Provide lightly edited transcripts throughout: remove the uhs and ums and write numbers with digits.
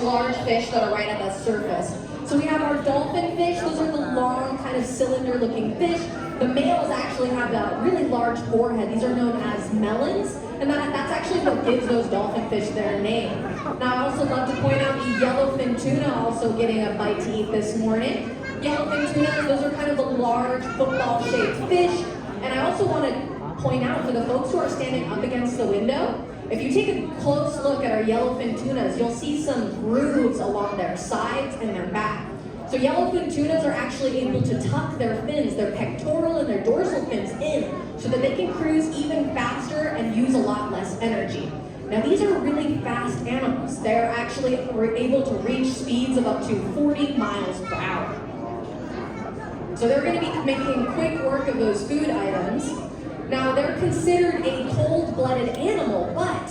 large fish that are right at the surface. So we have our dolphin fish. Those are the long, kind of cylinder-looking fish. The males actually have a really large forehead. These are known as melons, and that's actually what gives those dolphin fish their name. Now, I also love to point out the yellowfin tuna also getting a bite to eat this morning. Yellowfin tunas, those are kind of a large football-shaped fish. And I also want to point out for the folks who are standing up against the window, if you take a close look at our yellowfin tunas, you'll see some grooves along their sides and their back. So yellowfin tunas are actually able to tuck their fins, their pectoral and their dorsal fins in, so that they can cruise even faster and use a lot less energy. Now these are really fast animals. They're actually able to reach speeds of up to 40 miles per hour. So they're going to be making quick work of those food items. Now they're considered a cold-blooded animal, but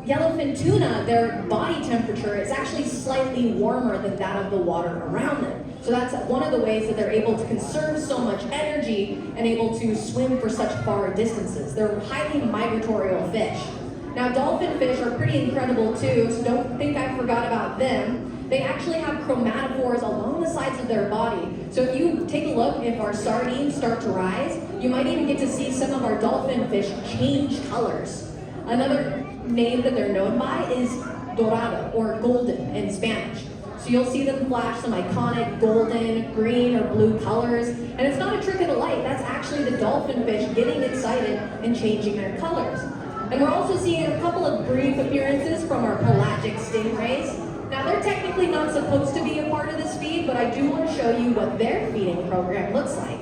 yellowfin tuna, their body temperature is actually slightly warmer than that of the water around them. So that's one of the ways that they're able to conserve so much energy and able to swim for such far distances. They're highly migratorial fish. Now dolphin fish are pretty incredible too, so don't think I forgot about them. They actually have chromatophores along the sides of their body. So if you take a look, if our sardines start to rise, you might even get to see some of our dolphin fish change colors. Another name that they're known by is dorado, or golden in Spanish. So you'll see them flash some iconic golden, green, or blue colors. And it's not a trick of the light, that's actually the dolphin fish getting excited and changing their colors. And we're also seeing a couple of brief appearances from our pelagic stingrays. Now they're technically not supposed to be a part of this feed, but I do want to show you what their feeding program looks like.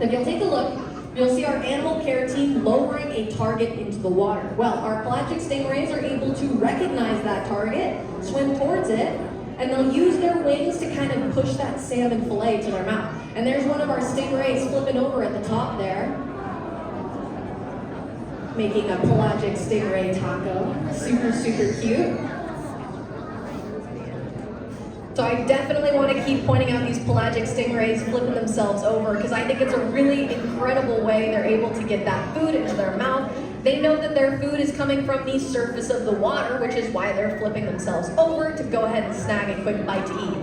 If you'll take a look, you'll see our animal care team lowering a target into the water. Well, our pelagic stingrays are able to recognize that target, swim towards it, and they'll use their wings to kind of push that salmon fillet to their mouth. And there's one of our stingrays flipping over at the top there, making a pelagic stingray taco. Super, super cute. So I definitely want to keep pointing out these pelagic stingrays flipping themselves over because I think it's a really incredible way they're able to get that food into their mouth. They know that their food is coming from the surface of the water, which is why they're flipping themselves over to go ahead and snag a quick bite to eat.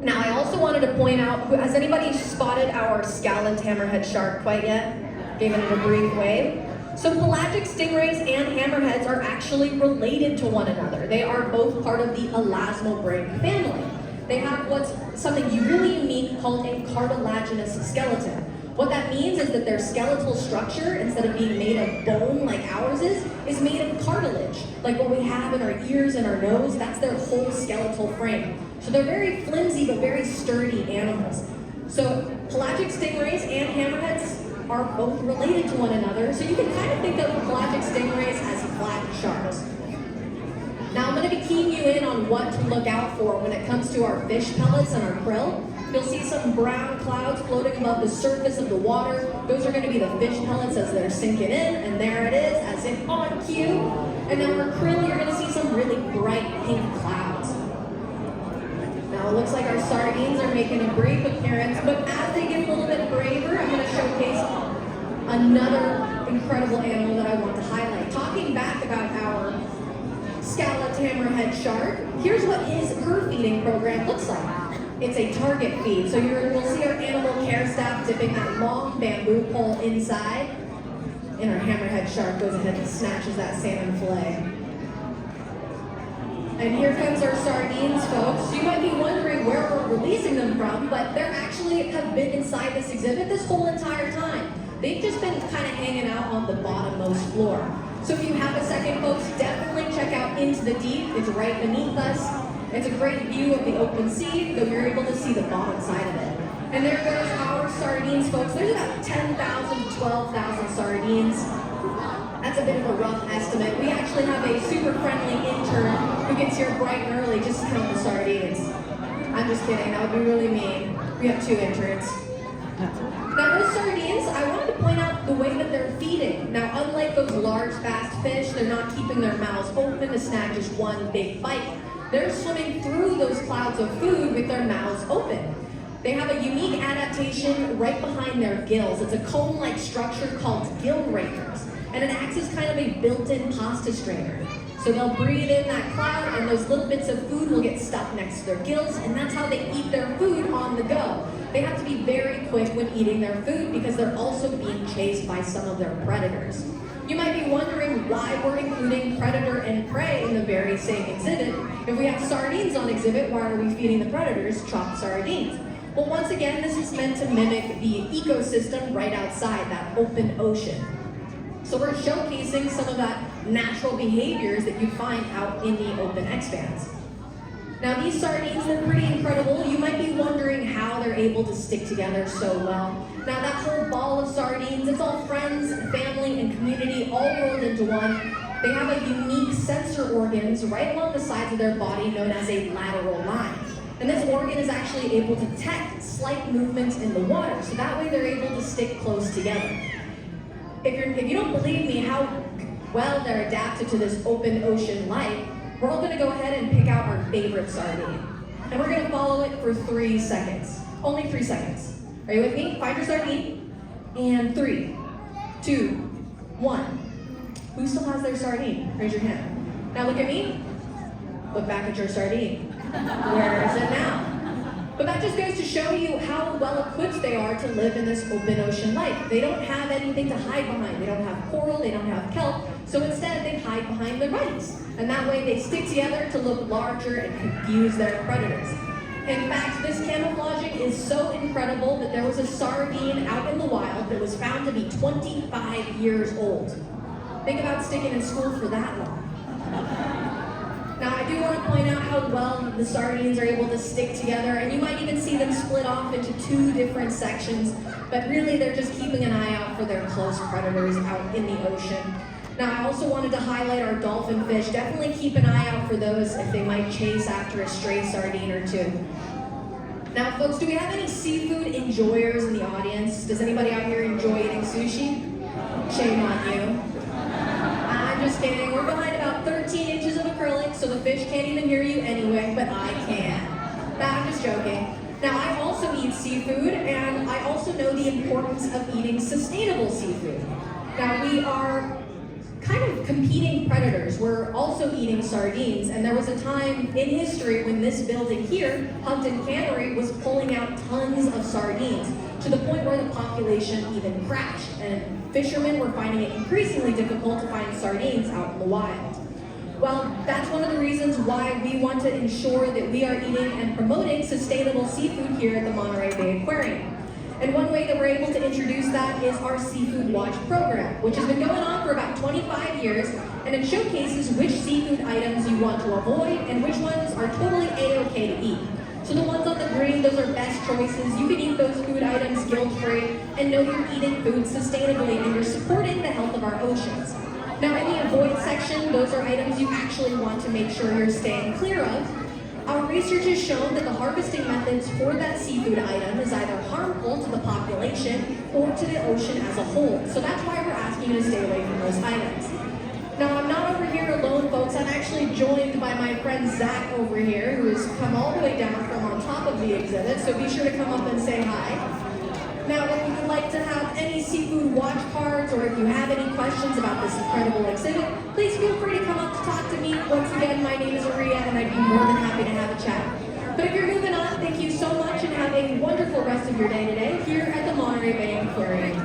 Now I also wanted to point out, has anybody spotted our scalloped hammerhead shark quite yet? Giving it a brief wave. So pelagic stingrays and hammerheads are actually related to one another. They are both part of the elasmobranch family. They have what's something really unique called a cartilaginous skeleton. What that means is that their skeletal structure, instead of being made of bone like ours is made of cartilage. Like what we have in our ears and our nose, that's their whole skeletal frame. So they're very flimsy but very sturdy animals. So pelagic stingrays and hammerheads are both related to one another, so you can kind of think of pelagic stingrays as flat sharks. Now I'm going to be keying you in on what to look out for when it comes to our fish pellets and our krill. You'll see some brown clouds floating above the surface of the water. Those are going to be the fish pellets as they're sinking in, and there it is, as if on cue. And then our krill, you're going to see some really bright pink clouds. Now it looks like our sardines are making a brief appearance, but as they get a little bit braver, I'm going to showcase another incredible animal that I want to highlight. Talking back about our scalloped hammerhead shark, here's what her feeding program looks like. It's a target feed. So you'll see our animal care staff dipping that long bamboo pole inside, and our hammerhead shark goes ahead and snatches that salmon fillet. And here comes our sardines, folks. You might be wondering where we're releasing them from, but they're actually have been inside this exhibit this whole entire time. They've just been kind of hanging out on the bottommost floor. So if you have a second, folks, definitely check out Into the Deep. It's right beneath us. It's a great view of the open sea, though you're able to see the bottom side of it. And there goes our sardines, folks. There's about 10,000 to 12,000 sardines. That's a bit of a rough estimate. We actually have a super friendly intern who gets here bright and early just to count the sardines. I'm just kidding, that would be really mean. We have 2 interns. Now those sardines, I wanted to point out the way that they're feeding. Now unlike those large, fast fish, they're not keeping their mouths open to snag just one big bite. They're swimming through those clouds of food with their mouths open. They have a unique adaptation right behind their gills. It's a cone-like structure called gill rakers, and it acts as kind of a built-in pasta strainer. So they'll breathe in that cloud, and those little bits of food will get stuck next to their gills, and that's how they eat their food on the go. They have to be very quick when eating their food because they're also being chased by some of their predators. You might be wondering why we're including predator and prey in the very same exhibit. If we have sardines on exhibit, why are we feeding the predators chopped sardines? Well, once again, this is meant to mimic the ecosystem right outside, that open ocean. So we're showcasing some of that natural behaviors that you find out in the open expanse. Now these sardines are pretty incredible. You might be wondering how they're able to stick together so well. Now that whole ball of sardines, it's all friends, family, and community all rolled into one. They have a unique sensor organs right along the sides of their body known as a lateral line. And this organ is actually able to detect slight movements in the water, so that way they're able to stick close together. If you don't believe me how well they're adapted to this open ocean life, we're all gonna go ahead and pick out our favorite sardine. And we're gonna follow it for 3 seconds. Only 3 seconds. Are you with me? Find your sardine. And 3, 2, 1. Who still has their sardine? Raise your hand. Now look at me. Look back at your sardine. Where is it now? But that just goes to show you how well equipped they are to live in this open ocean life. They don't have anything to hide behind. They don't have coral, they don't have kelp, so instead they hide behind their bodies. And that way they stick together to look larger and confuse their predators. In fact, this camouflaging is so incredible that there was a sardine out in the wild that was found to be 25 years old. Think about sticking in school for that long. Now, I do want to point out how well the sardines are able to stick together, and you might even see them split off into 2 different sections, but really they're just keeping an eye out for their close predators out in the ocean. Now, I also wanted to highlight our dolphin fish. Definitely keep an eye out for those if they might chase after a stray sardine or 2. Now, folks, do we have any seafood enjoyers in the audience? Does anybody out here enjoy eating sushi? Shame on you. I'm just kidding. We're behind about 13 inches of acrylic, so the fish can't even hear you anyway, but I can. I'm just joking. Now, I also eat seafood, and I also know the importance of eating sustainable seafood. Now, we are kind of competing predators. We're also eating sardines, and there was a time in history when this building here, Humpton Cannery, was pulling out tons of sardines to the point where the population even crashed, and fishermen were finding it increasingly difficult to find sardines out in the wild. Well, that's one of the reasons why we want to ensure that we are eating and promoting sustainable seafood here at the Monterey Bay Aquarium. And one way that we're able to introduce that is our Seafood Watch program, which has been going on for about 25 years, and it showcases which seafood items you want to avoid and which ones are totally A-okay to eat. So the ones on the green, those are best choices. You can eat those food items guilt-free and know you're eating food sustainably and you're supporting the health of our oceans. Now in the avoid section, those are items you actually want to make sure you're staying clear of. Our research has shown that the harvesting methods for that seafood item is either harmful to the population or to the ocean as a whole. So that's why we're asking you to stay away from those items. Now, I'm not over here alone, folks. I'm actually joined by my friend Zach over here, who has come all the way down from on top of the exhibit, so be sure to come up and say hi. Now, if you would like to have any Seafood Watch cards, or if you have any questions about this incredible exhibit, please feel free to come up to talk to me. Once again, my name is Maria, and I'd be more than happy to have a chat. But if you're moving on, thank you so much, and have a wonderful rest of your day today here at the Monterey Bay Aquarium.